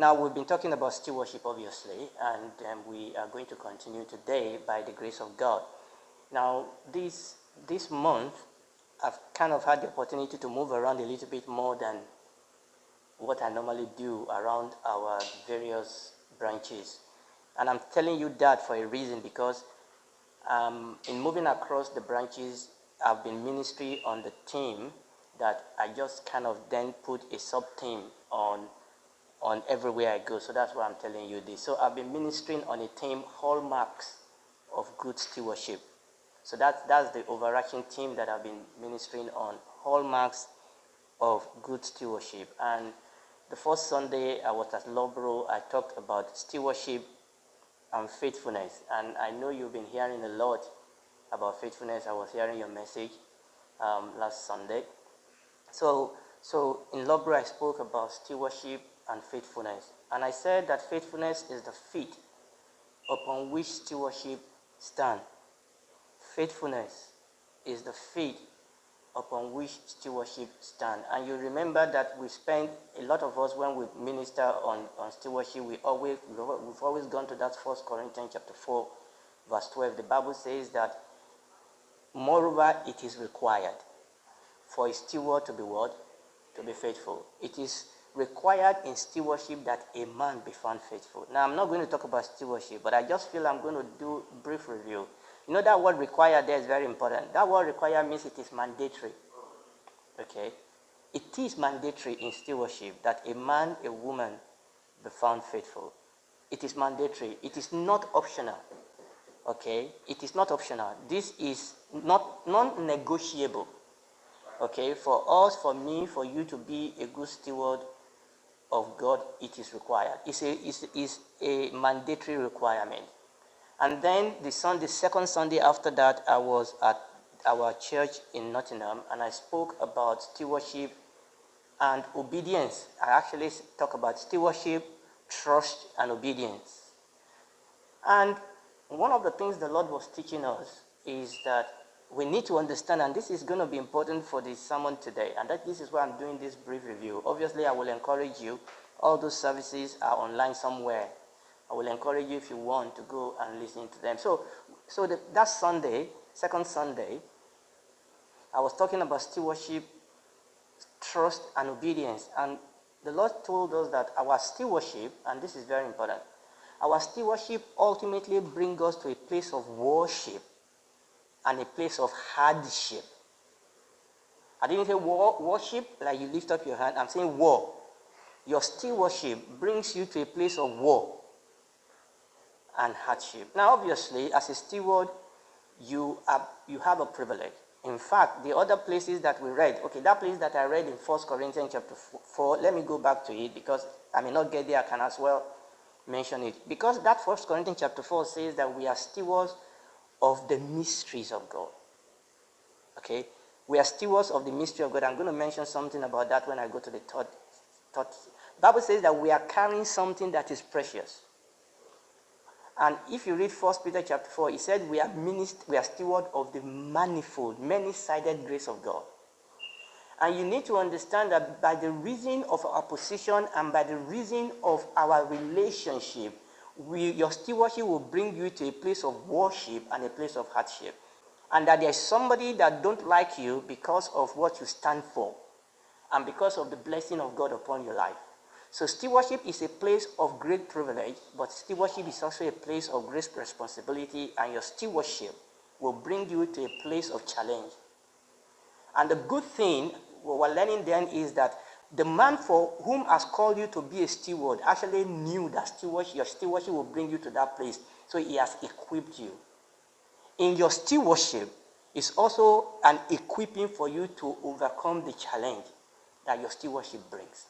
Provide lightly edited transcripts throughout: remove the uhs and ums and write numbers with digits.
Now, we've been talking about stewardship, obviously, and we are going to continue today by the grace of God. Now, this month, I've kind of had the opportunity to move around a little bit more than what I normally do around our various branches. And I'm telling you that for a reason, because in moving across the branches, I've been ministry on the team that I just kind of then put a sub-team on everywhere I go. So that's why I'm telling you this. So I've been ministering on a team, Hallmarks of Good Stewardship. So that's the overarching team that I've been ministering on, Hallmarks of Good Stewardship. And the first Sunday I was at Loughborough, I talked about stewardship and faithfulness. And I know you've been hearing a lot about faithfulness. I was hearing your message last Sunday. So in Loughborough, I spoke about stewardship and faithfulness. And I said that faithfulness is the feet upon which stewardship stands. Faithfulness is the feet upon which stewardship stands. And you remember that we spent, a lot of us, when we minister on stewardship, we've always gone to that 1 Corinthians chapter 4, verse 12. The Bible says that, moreover, it is required for a steward to be what? To be faithful. It is required in stewardship that a man be found faithful. Now, I'm not going to talk about stewardship, but I just feel I'm going to do a brief review. You know, that word required there is very important. That word required means it is mandatory. Okay? It is mandatory in stewardship that a man, a woman be found faithful. It is mandatory. It is not optional. Okay? It is not optional. This is not non-negotiable. Okay? For us, for me, for you to be a good steward of God, it is required. It's a mandatory requirement. And then the second Sunday after that, I was at our church in Nottingham, and I spoke about stewardship and obedience. I actually talk about stewardship, trust, and obedience. And one of the things the Lord was teaching us is that we need to understand, and this is going to be important for the sermon today, and that this is why I'm doing this brief review. Obviously, I will encourage you. All those services are online somewhere. I will encourage you, if you want, to go and listen to them. So that Sunday, second Sunday, I was talking about stewardship, trust, and obedience. And the Lord told us that our stewardship, and this is very important, our stewardship ultimately brings us to a place of worship and a place of hardship. I didn't say worship, like you lift up your hand. I'm saying war. Your stewardship brings you to a place of war and hardship. Now, obviously, as a steward, you have a privilege. In fact, the other places that we read, okay, that place that I read in 1 Corinthians chapter 4, let me go back to it because I may not get there, I can as well mention it. Because that 1 Corinthians chapter 4 says that we are stewards of the mysteries of God. Okay? We are stewards of the mystery of God. I'm going to mention something about that when I go to the third. The Bible says that we are carrying something that is precious. And if you read 1 Peter chapter 4, it said we are steward of the manifold, many-sided grace of God. And you need to understand that by the reason of our position and by the reason of our relationship, your stewardship will bring you to a place of worship and a place of hardship. And that there's somebody that don't like you because of what you stand for and because of the blessing of God upon your life. So stewardship is a place of great privilege, but stewardship is also a place of great responsibility, and your stewardship will bring you to a place of challenge. And the good thing we're learning then is that the man for whom has called you to be a steward actually knew that your stewardship will bring you to that place, so he has equipped you. In your stewardship is also an equipping for you to overcome the challenge that your stewardship brings.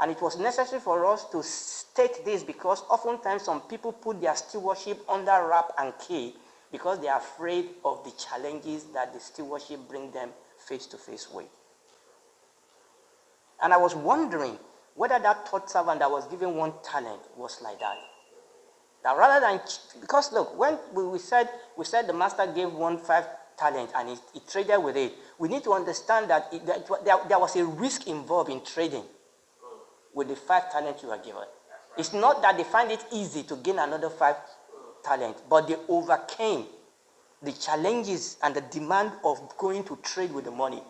And it was necessary for us to state this because oftentimes some people put their stewardship under wrap and key because they are afraid of the challenges that the stewardship brings them face to face with. And I was wondering whether that third servant that was given 1 talent was like that. That rather than, because look, when we said the master gave 1 5 talent and he traded with it, we need to understand that there was a risk involved in trading with the 5 talents you were given. It's not that they find it easy to gain another 5 talents, but they overcame the challenges and the demand of going to trade with the money.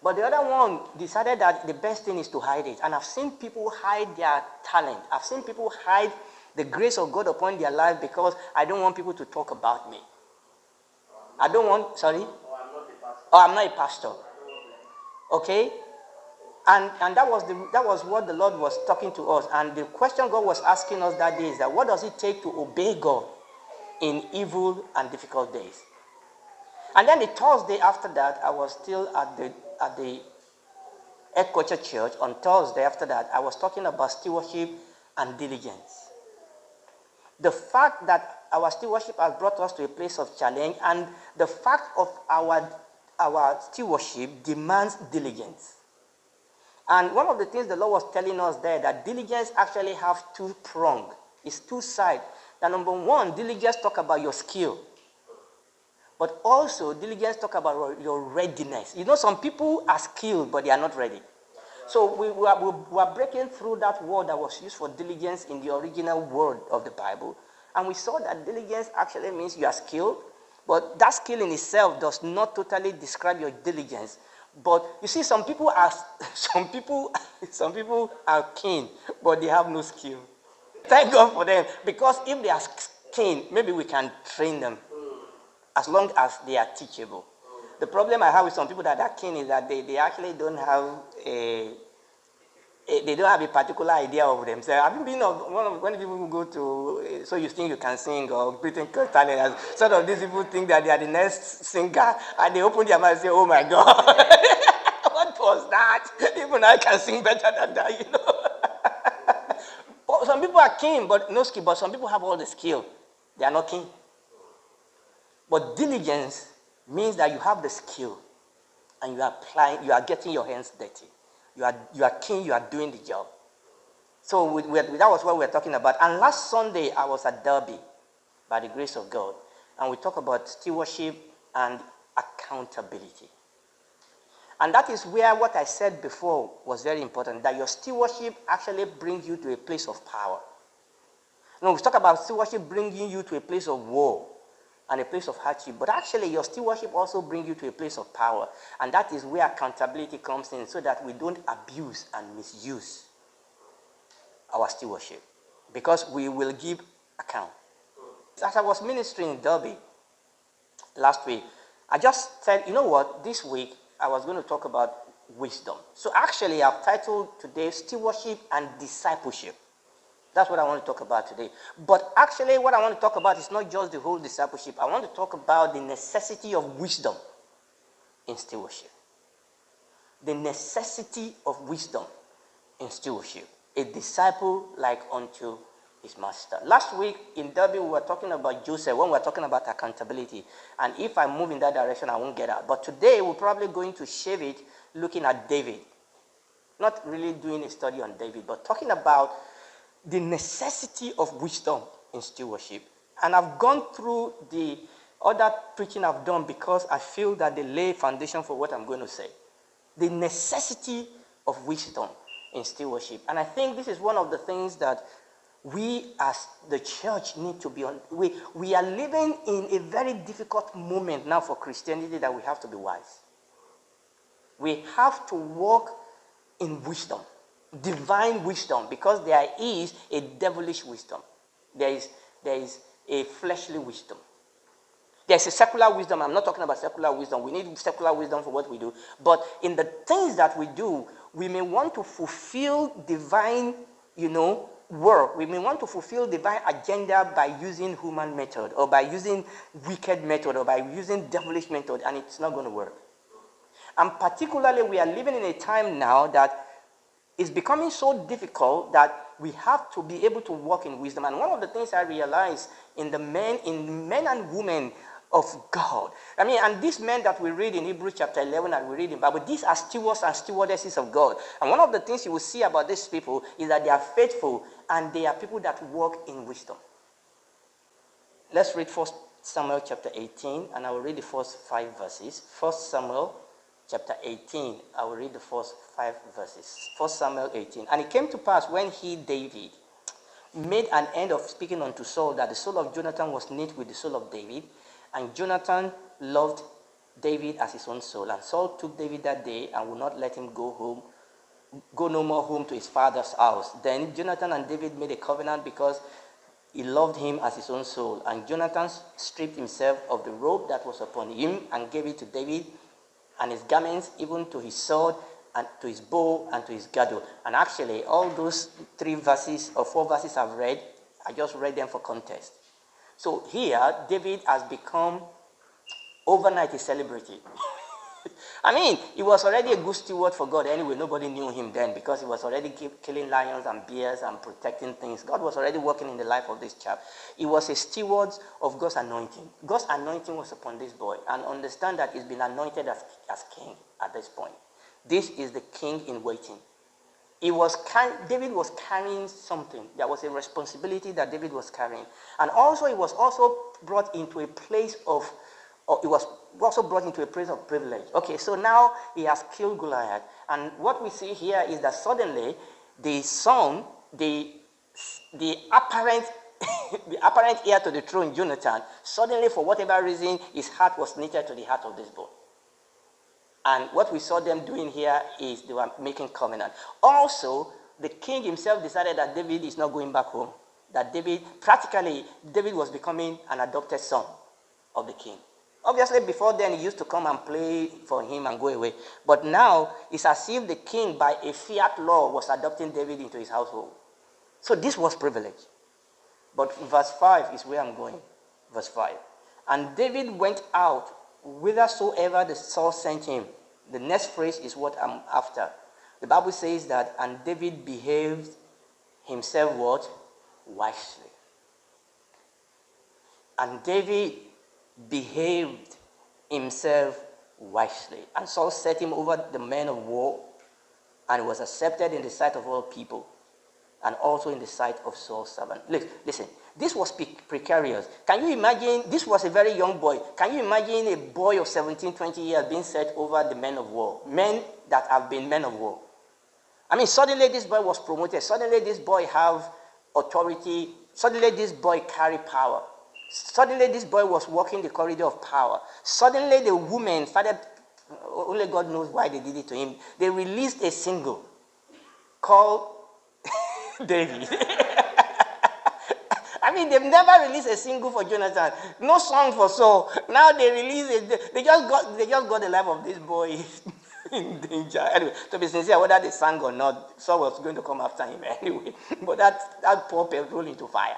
But the other one decided that the best thing is to hide it. And I've seen people hide their talent. I've seen people hide the grace of God upon their life because I don't want people to talk about me. I don't want, sorry? Oh, I'm not a pastor. Okay? And that was what the Lord was talking to us. And the question God was asking us that day is that what does it take to obey God in evil and difficult days? And then the Thursday after that, I was still at the Headquarter Church. On Thursday after that, I was talking about stewardship and diligence. The fact that our stewardship has brought us to a place of challenge, and the fact of our stewardship demands diligence. And one of the things the Lord was telling us there, that diligence actually have two prongs. It's two sides. That number one, diligence talk about your skill. But also, diligence talk about your readiness. You know, some people are skilled, but they are not ready. So we are breaking through that word that was used for diligence in the original word of the Bible. And we saw that diligence actually means you are skilled. But that skill in itself does not totally describe your diligence. But you see, some people are keen, but they have no skill. Thank God for them, because if they are keen, maybe we can train them, as long as they are teachable. The problem I have with some people that are keen is that they actually don't have they don't have a particular idea of themselves. Have you been when people go to So You Think You Can Sing or Britain Got Talent, and sort of these people think that they are the next singer, and they open their mouth and say, "Oh my God, what was that? Even I can sing better than that, you know." But some people are keen, but no skill. But some people have all the skill. They are not keen. But diligence means that you have the skill and you are applying, you are getting your hands dirty. You are keen, you are doing the job. So that was what we were talking about. And last Sunday, I was at Derby, by the grace of God. And we talked about stewardship and accountability. And that is where what I said before was very important, that your stewardship actually brings you to a place of power. We talk about stewardship bringing you to a place of war and a place of hardship, but actually your stewardship also brings you to a place of power. And that is where accountability comes in, so that we don't abuse and misuse our stewardship, because we will give account. As I was ministering in Derby last week, I just said, you know what, this week I was going to talk about wisdom. So actually I've titled today Stewardship and Discipleship. That's what I want to talk about today. But actually what I want to talk about is not just the whole discipleship. I want to talk about the necessity of wisdom in stewardship. The necessity of wisdom in stewardship. A disciple like unto his master. Last week in Derby we were talking about Joseph when we were talking about accountability. And if I move in that direction, I won't get out. But today we're probably going to shave it looking at David. Not really doing a study on David, but talking about the necessity of wisdom in stewardship. And I've gone through the other preaching I've done because I feel that they lay foundation for what I'm going to say. The necessity of wisdom in stewardship. And I think this is one of the things that we as the church need to be on. We are living in a very difficult moment now for Christianity, that we have to be wise. We have to walk in wisdom. Divine wisdom, because there is a devilish wisdom. There is a fleshly wisdom. There's a secular wisdom. I'm not talking about secular wisdom. We need secular wisdom for what we do. But in the things that we do, we may want to fulfill divine, work. We may want to fulfill divine agenda by using human method, or by using wicked method, or by using devilish method, and it's not going to work. And particularly, we are living in a time now that it's becoming so difficult that we have to be able to walk in wisdom. And one of the things I realize in men and women of God, and these men that we read in Hebrews chapter 11 and we read in Bible, these are stewards and stewardesses of God. And one of the things you will see about these people is that they are faithful and they are people that walk in wisdom. Let's read 1 Samuel chapter 18, and I will read the first 5 verses. 1 Samuel chapter 18. I will read the first 5 verses. 1 Samuel 18. And it came to pass when he, David, made an end of speaking unto Saul, that the soul of Jonathan was knit with the soul of David, and Jonathan loved David as his own soul. And Saul took David that day and would not let him go no more home to his father's house. Then Jonathan and David made a covenant because he loved him as his own soul. And Jonathan stripped himself of the robe that was upon him and gave it to David, and his garments, even to his sword, and to his bow, and to his girdle. And actually, all those 3 verses or 4 verses I've read, I just read them for context. So here, David has become overnight a celebrity. I mean, he was already a good steward for God anyway. Nobody knew him then because he was already killing lions and bears and protecting things. God was already working in the life of this chap. He was a steward of God's anointing. God's anointing was upon this boy. And understand that he's been anointed as king at this point. This is the king in waiting. David was carrying something. There was a responsibility that David was carrying. And also he was also brought into a place of privilege. Okay, so now he has killed Goliath. And what we see here is that suddenly the son, the apparent the apparent heir to the throne, Jonathan, suddenly for whatever reason, his heart was knitted to the heart of this boy. And what we saw them doing here is they were making covenant. Also, the king himself decided that David is not going back home. That David was becoming an adopted son of the king. Obviously, before then, he used to come and play for him and go away. But now, it's as if the king, by a fiat law, was adopting David into his household. So this was privilege. But verse 5 is where I'm going. Verse 5. And David went out whithersoever the Saul sent him. The next phrase is what I'm after. The Bible says that, and David behaved himself what? Wisely. And David behaved himself wisely. And Saul set him over the men of war, and was accepted in the sight of all people, and also in the sight of Saul's servant. Listen, this was precarious. Can you imagine? This was a very young boy. Can you imagine a boy of 17, 20 years being set over the men of war? Men that have been men of war. I mean, suddenly this boy was promoted. Suddenly this boy have authority. Suddenly this boy carry power. Suddenly this boy was walking the corridor of power. Suddenly the women started, only God knows why they did it to him. They released a single called David. I mean, they've never released a single for Jonathan. No song for Saul. Now they release it. They just got the life of this boy in danger. Anyway, to be sincere, whether they sang or not, Saul was going to come after him anyway. But that poor petrol into fire.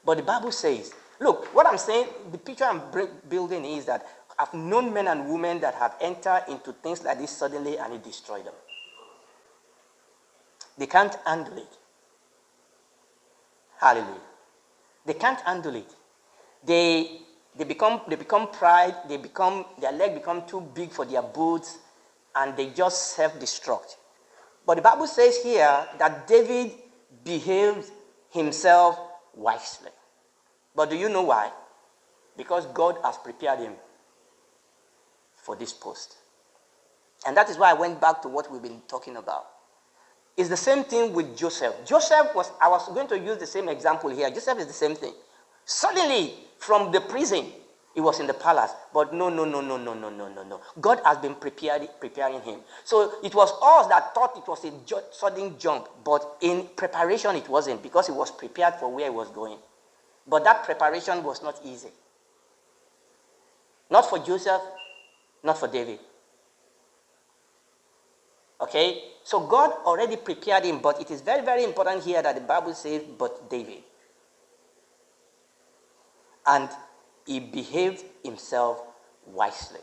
But the Bible says, look, what I'm saying, the picture I'm building is that I've known men and women that have entered into things like this suddenly and it destroyed them. They can't handle it. Hallelujah. They can't handle it. They become pride, their leg become too big for their boots, and they just self-destruct. But the Bible says here that David behaved himself wisely. But do you know why? Because God has prepared him for this post. And that is why I went back to what we've been talking about. It's the same thing with Joseph. I was going to use the same example here. Joseph is the same thing. Suddenly, from the prison, he was in the palace. But no. God has been preparing him. So it was us that thought it was a sudden jump. But in preparation, it wasn't, because he was prepared for where he was going. But that preparation was not easy. Not for Joseph, not for David. Okay? So God already prepared him, but it is very, very important here that the Bible says, but David. And he behaved himself wisely.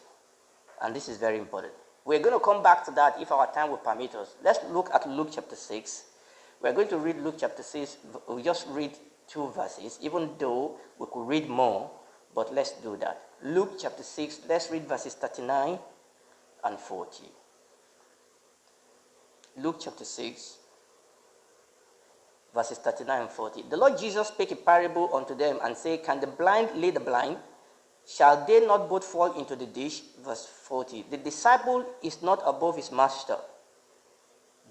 And this is very important. We're going to come back to that if our time will permit us. Let's look at Luke chapter 6. We're going to read Luke chapter 6. We just read 2 verses, even though we could read more, but let's do that. Luke chapter 6, let's read verses 39 and 40. Luke chapter 6, verses 39 and 40. The Lord Jesus spake a parable unto them and said, can the blind lead the blind? shall they not both fall into the dish? Verse 40. The disciple is not above his master,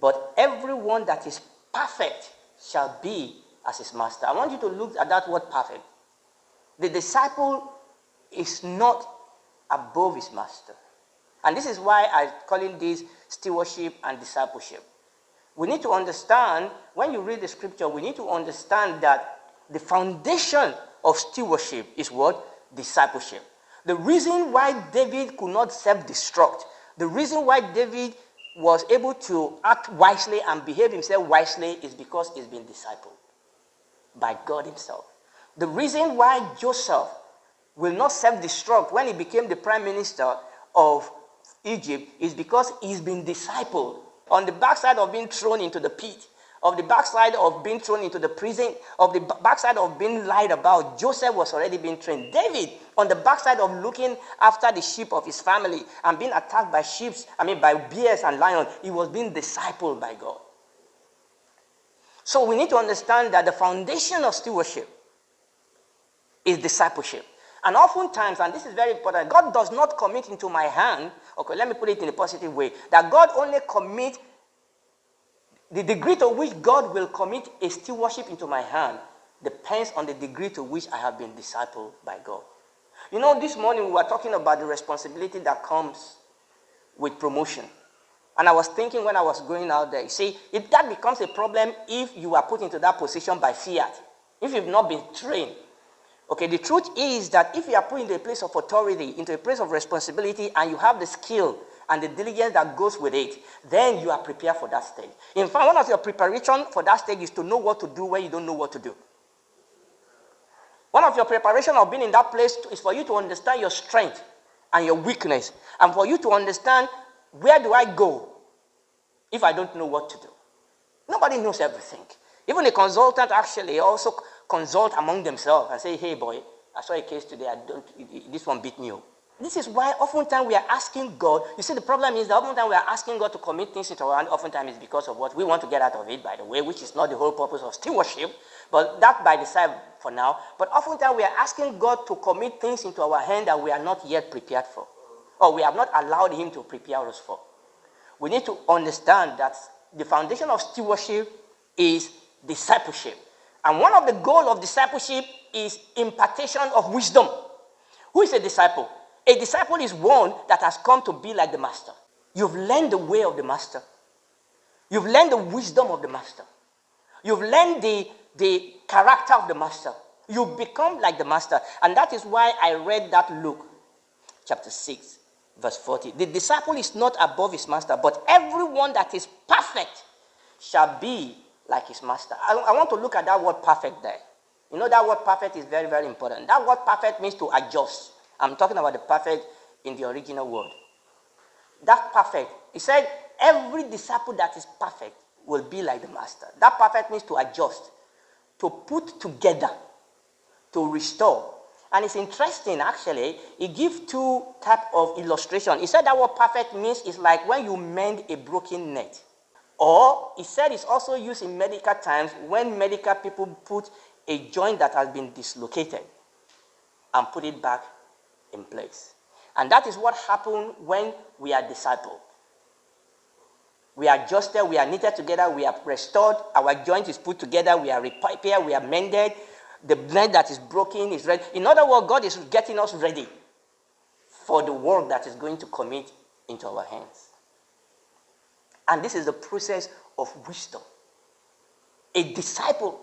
but everyone that is perfect shall be as his master. I want you to look at that word perfect. The disciple is not above his master. And this is why I'm calling this stewardship and discipleship. We need to understand, when you read the scripture, we need to understand that the foundation of stewardship is what? Discipleship. The reason why David could not self-destruct, the reason why David was able to act wisely and behave himself wisely is because he's been discipled by God himself. The reason why Joseph will not self-destruct when he became the prime minister of Egypt is because he's been discipled. On the backside of being thrown into the pit, of the backside of being thrown into the prison, of the backside of being lied about, Joseph was already being trained. David, on the backside of looking after the sheep of his family and being attacked by by bears and lions, he was being discipled by God. So we need to understand that the foundation of stewardship is discipleship. And oftentimes, and this is very important, God does not commit into my hand, okay, let me put it in a positive way, that God only commits, the degree to which God will commit a stewardship into my hand depends on the degree to which I have been discipled by God. You know, this morning we were talking about the responsibility that comes with promotion. And I was thinking when I was going out there, you see, if that becomes a problem if you are put into that position by fiat, if you've not been trained. Okay, the truth is that if you are put into a place of authority, into a place of responsibility, and you have the skill and the diligence that goes with it, then you are prepared for that stage. In fact, one of your preparation for that stage is to know what to do when you don't know what to do. One of your preparation of being in that place is for you to understand your strength and your weakness, and for you to understand, where do I go if I don't know what to do? Nobody knows everything. Even a consultant actually also consult among themselves and say, hey boy, I saw a case today, this one beat me up. This is why oftentimes we are asking God, you see the problem is that oftentimes we are asking God to commit things into our hand, oftentimes it's because of what we want to get out of it, by the way, which is not the whole purpose of stewardship, but that by the side for now. But oftentimes we are asking God to commit things into our hand that we are not yet prepared for, or we have not allowed him to prepare us for. We need to understand that the foundation of stewardship is discipleship. And one of the goals of discipleship is impartation of wisdom. Who is a disciple? A disciple is one that has come to be like the master. You've learned the way of the master. You've learned the wisdom of the master. You've learned the character of the master. You become like the master. And that is why I read that Luke chapter 6, verse 40. The disciple is not above his master, but everyone that is perfect shall be like his master. I want to look at that word perfect there. You know, that word perfect is very, very important. That word perfect means to adjust. I'm talking about the perfect in the original word. That perfect, he said, every disciple that is perfect will be like the master. That perfect means to adjust, to put together, to restore. And it's interesting, actually, he gives two types of illustration. He said that word perfect means it's like when you mend a broken net. Or, he said it's also used in medical times when medical people put a joint that has been dislocated and put it back in place. And that is what happened when we are discipled. We are adjusted, we are knitted together, we are restored, our joint is put together, we are repaired, we are mended, the blade that is broken is ready. In other words, God is getting us ready for the work that is going to commit into our hands. And this is the process of wisdom. A disciple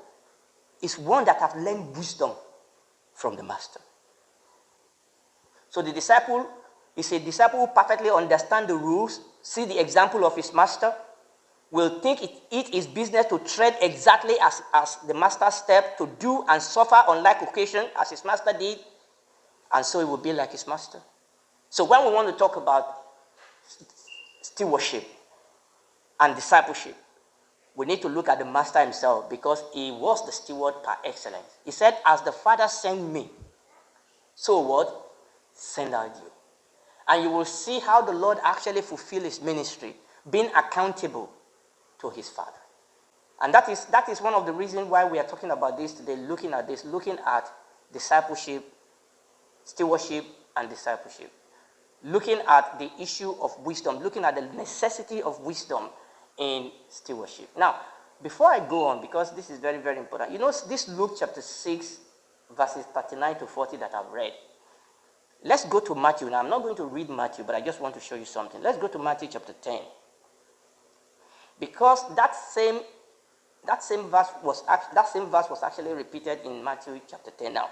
is one that has learned wisdom from the master. So the disciple is a disciple who perfectly understands the rules, see the example of his master, will think it is business to tread exactly as the master step, to do and suffer on like occasion as his master did, and so it will be like his master. So when we want to talk about stewardship and discipleship, we need to look at the master himself, because he was the steward par excellence. He said, as the Father sent me, so what? Send out you. And you will see how the Lord actually fulfilled his ministry, being accountable to his Father. And that is one of the reasons why we are talking about this today, looking at discipleship stewardship, and discipleship. Looking at the issue of wisdom, looking at the necessity of wisdom in stewardship. Now, before I go on, because this is very, very important, you know this Luke chapter 6, verses 39 to 40 that I've read. Let's go to Matthew. Now, I'm not going to read Matthew, but I just want to show you something. Let's go to Matthew chapter 10. Because that same verse was actually repeated in Matthew chapter 10. Now,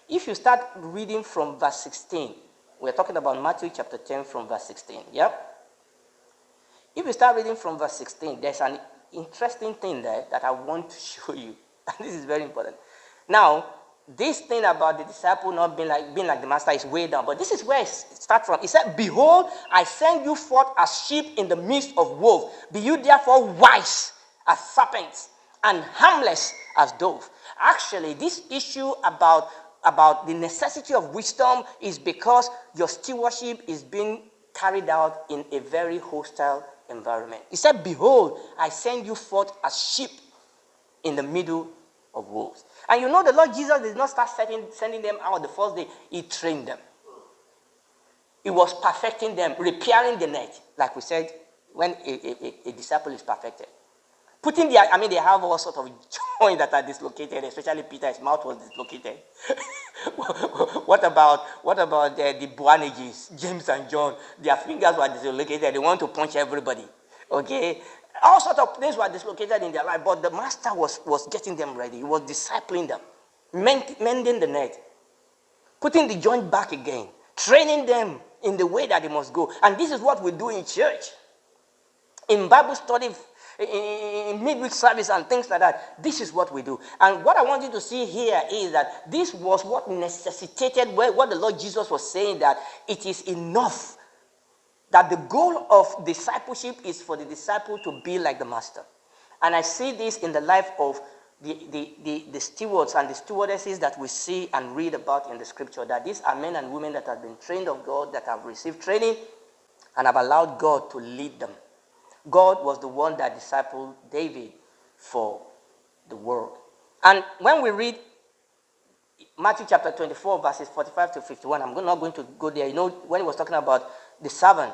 if you start reading from verse 16, we're talking about Matthew chapter 10 from verse 16. Yep. If you start reading from verse 16, there's an interesting thing there that I want to show you. And this is very important. Now, this thing about the disciple not being like the master is way down. But this is where it starts from. He said, "Behold, I send you forth as sheep in the midst of wolves. Be you therefore wise as serpents and harmless as doves." Actually, this issue about the necessity of wisdom is because your stewardship is being carried out in a very hostile environment. He said, "Behold, I send you forth as sheep in the middle of wolves." And you know the Lord Jesus did not start sending them out the first day. He trained them. He was perfecting them, repairing the net, like we said, when a disciple is perfected. They have all sorts of joints that are dislocated, especially Peter, his mouth was dislocated. What about the Boanerges, James and John? Their fingers were dislocated. They want to punch everybody. Okay? All sorts of things were dislocated in their life, but the master was getting them ready. He was discipling them, mending the net, putting the joint back again, training them in the way that they must go. And this is what we do in church. In Bible study, in midweek service and things like that, this is what we do. And what I want you to see here is that this was what necessitated what the Lord Jesus was saying, that it is enough, that the goal of discipleship is for the disciple to be like the master. And I see this in the life of the stewards and the stewardesses that we see and read about in the scripture, that these are men and women that have been trained of God, that have received training and have allowed God to lead them. God was the one that discipled David for the world. And when we read Matthew chapter 24, verses 45 to 51, I'm not going to go there. You know, when he was talking about the servant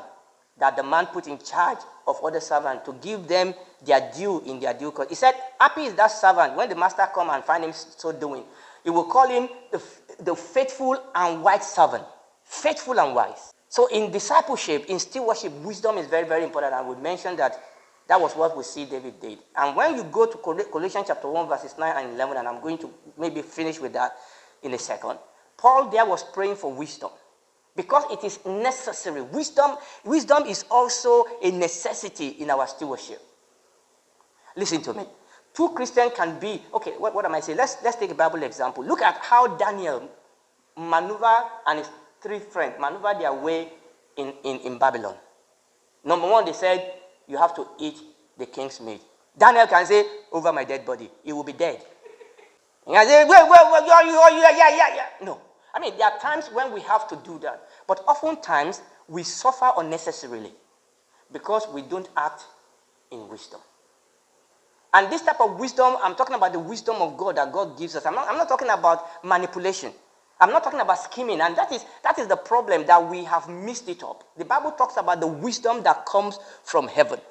that the man put in charge of other servants to give them their due in their due course. He said, happy is that servant when the master come and find him so doing. He will call him the faithful and wise servant. Faithful and wise. So in discipleship, in stewardship, wisdom is very, very important. I would mention that was what we see David did. And when you go to Colossians chapter 1, verses 9 and 11, and I'm going to maybe finish with that in a second, Paul there was praying for wisdom because it is necessary. Wisdom is also a necessity in our stewardship. Listen to me. Two Christians can be, okay, what am I saying? Let's take a Bible example. Look at how Daniel maneuvered and his three friends maneuvered their way in Babylon. Number one, they said, you have to eat the king's meat. Daniel can say, over my dead body, he will be dead. And I say, yeah. No. I mean, there are times when we have to do that. But oftentimes, we suffer unnecessarily because we don't act in wisdom. And this type of wisdom, I'm talking about the wisdom of God that God gives us. I'm not talking about manipulation. I'm not talking about scheming, and that is the problem, that we have missed it up. The Bible talks about the wisdom that comes from heaven.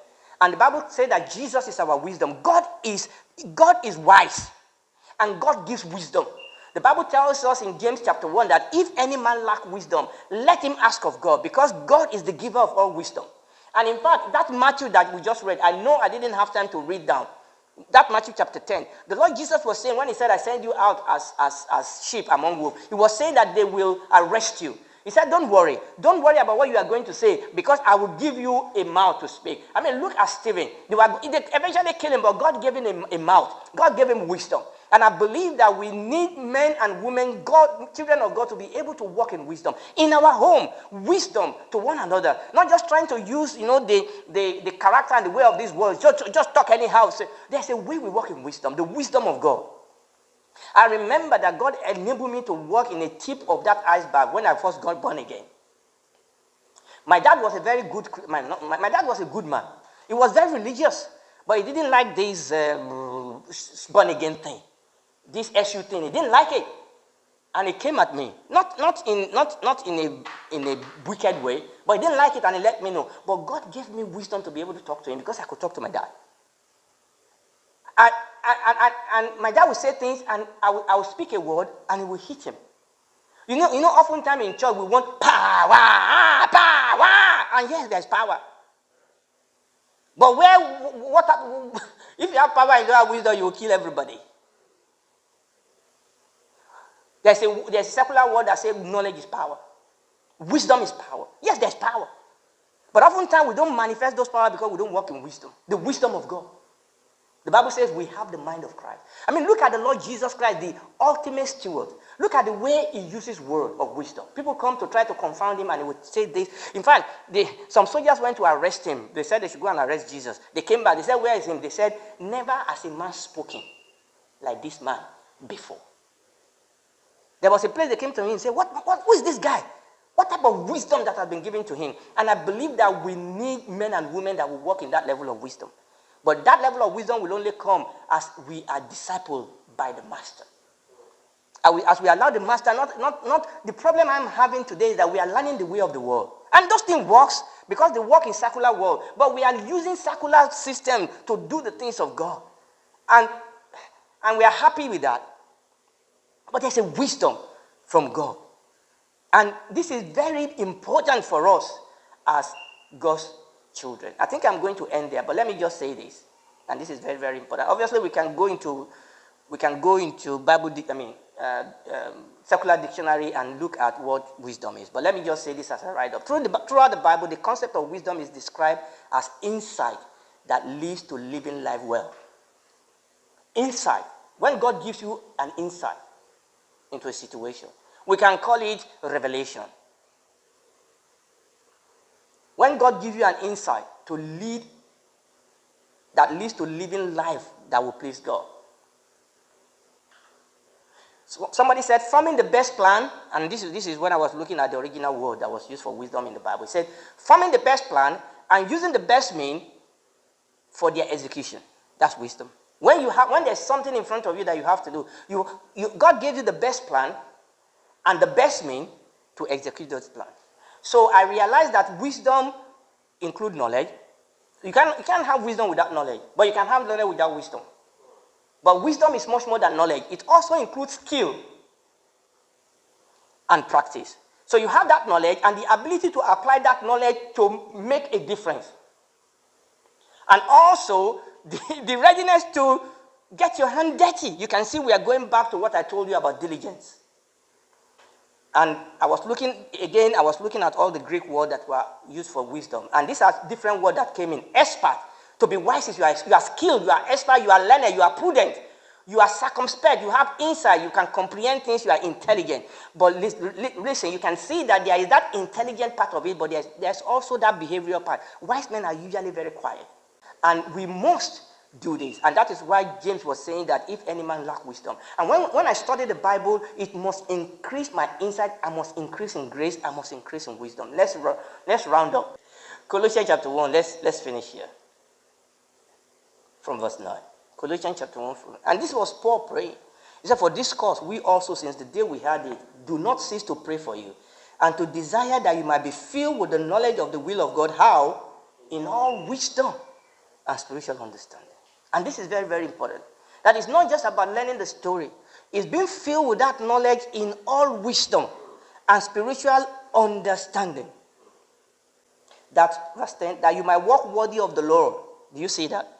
And the Bible says that Jesus is our wisdom. God is wise, and God gives wisdom. The Bible tells us in James chapter 1 that if any man lack wisdom, let him ask of God, because God is the giver of all wisdom. And in fact, that Matthew that we just read, I know I didn't have time to read down. That Matthew chapter 10, the Lord Jesus was saying, when he said, I send you out as sheep among wolves, he was saying that they will arrest you. He said, don't worry about what you are going to say, because I will give you a mouth to speak. I mean, look at Stephen. They eventually killed him, but God gave him a mouth. God gave him wisdom. And I believe that we need men and women, children of God, to be able to walk in wisdom. In our home, wisdom to one another. Not just trying to use, the character and the way of this world. Just talk anyhow. So there's a way we walk in wisdom, the wisdom of God. I remember that God enabled me to walk in the tip of that iceberg when I first got born again. My dad was a very good man. My dad was a good man. He was very religious, but he didn't like this born again thing. This SU thing, he didn't like it. And he came at me. Not in a wicked way, but he didn't like it and he let me know. But God gave me wisdom to be able to talk to him because I could talk to my dad. And my dad would say things and I would speak a word and it would hit him. You know, oftentimes in church we want power, power. And yes, there's power. But if you have power and you don't have wisdom, you will kill everybody. There's a secular word that says knowledge is power. Wisdom is power. Yes, there's power. But oftentimes we don't manifest those power because we don't walk in wisdom. The wisdom of God. The Bible says we have the mind of Christ. I mean, look at the Lord Jesus Christ, the ultimate steward. Look at the way he uses word of wisdom. People come to try to confound him and he would say this. In fact, some soldiers went to arrest him. They said they should go and arrest Jesus. They came back. They said, where is him? They said, never has a man spoken like this man before. There was a place they came to him and said, who is this guy? What type of wisdom that has been given to him? And I believe that we need men and women that will walk in that level of wisdom. But that level of wisdom will only come as we are discipled by the master. As we allow the master, not the problem I'm having today is that we are learning the way of the world. And those things works because they work in secular world. But we are using secular system to do the things of God. And we are happy with that. But there's a wisdom from God. And this is very important for us as God's children. I think I'm going to end there, but let me just say this. And this is very, very important. Obviously, we can go into Bible, secular dictionary and look at what wisdom is. But let me just say this as a write-up. Throughout the Bible, the concept of wisdom is described as insight that leads to living life well. Insight. When God gives you an insight into a situation, we can call it revelation. When God gives you an insight that leads to living life that will please God. So somebody said, forming the best plan, and this is when I was looking at the original word that was used for wisdom in the Bible. It said, forming the best plan and using the best means for their execution. That's wisdom. When there's something in front of you that you have to do, God gave you the best plan and the best means to execute those plans. So I realized that wisdom includes knowledge. You can't have wisdom without knowledge, but you can have knowledge without wisdom. But wisdom is much more than knowledge. It also includes skill and practice. So you have that knowledge and the ability to apply that knowledge to make a difference. And also the readiness to get your hand dirty. You can see we are going back to what I told you about diligence. And I was looking at all the Greek words that were used for wisdom. And these are different words that came in. Expert. To be wise is you are skilled, you are expert, you are learned, you are prudent, you are circumspect, you have insight, you can comprehend things, you are intelligent. But listen, you can see that there is that intelligent part of it, but there's also that behavioral part. Wise men are usually very quiet. And we must do this. And that is why James was saying that if any man lack wisdom. And when I study the Bible, it must increase my insight. I must increase in grace. I must increase in wisdom. Let's round up. Colossians chapter 1. Let's finish here. From verse 9. Colossians chapter 1. And this was Paul praying. He said, for this cause, we also, since the day we heard it, do not cease to pray for you, and to desire that you might be filled with the knowledge of the will of God. How? In all wisdom and spiritual understanding. And this is very, very important. That is not just about learning the story. It's being filled with that knowledge in all wisdom and spiritual understanding. That, verse 10, that you might walk worthy of the Lord. Do you see that?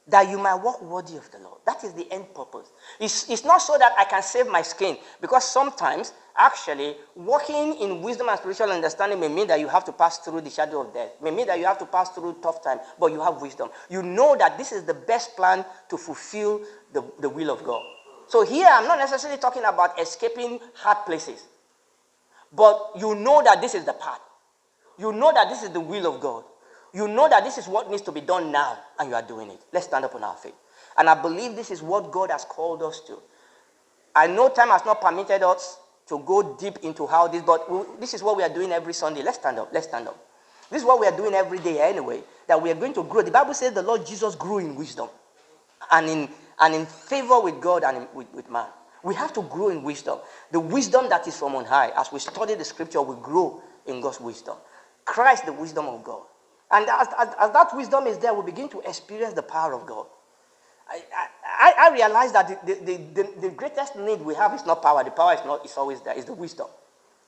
That you might walk worthy of the Lord. That is the end purpose. It's not so that I can save my skin. Because sometimes, actually, walking in wisdom and spiritual understanding may mean that you have to pass through the shadow of death. May mean that you have to pass through tough time, but you have wisdom. You know that this is the best plan to fulfill the will of God. So here, I'm not necessarily talking about escaping hard places. But you know that this is the path. You know that this is the will of God. You know that this is what needs to be done now, and you are doing it. Let's stand up on our feet. And I believe this is what God has called us to. I know time has not permitted us to go deep into how this, but this is what we are doing every Sunday. Let's stand up. Let's stand up. This is what we are doing every day anyway, that we are going to grow. The Bible says the Lord Jesus grew in wisdom and in favor with God and with man. We have to grow in wisdom. The wisdom that is from on high. As we study the scripture, we grow in God's wisdom. Christ, the wisdom of God. And as that wisdom is there, we begin to experience the power of God. I realize that the greatest need we have is not power. The power is always there. It's the wisdom.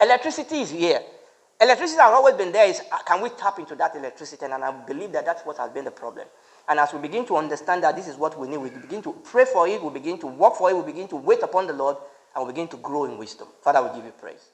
Electricity is here. Electricity has always been there. Can we tap into that electricity? And I believe that that's what has been the problem. And as we begin to understand that this is what we need, we begin to pray for it, we begin to work for it, we begin to wait upon the Lord, and we begin to grow in wisdom. Father, we give you praise.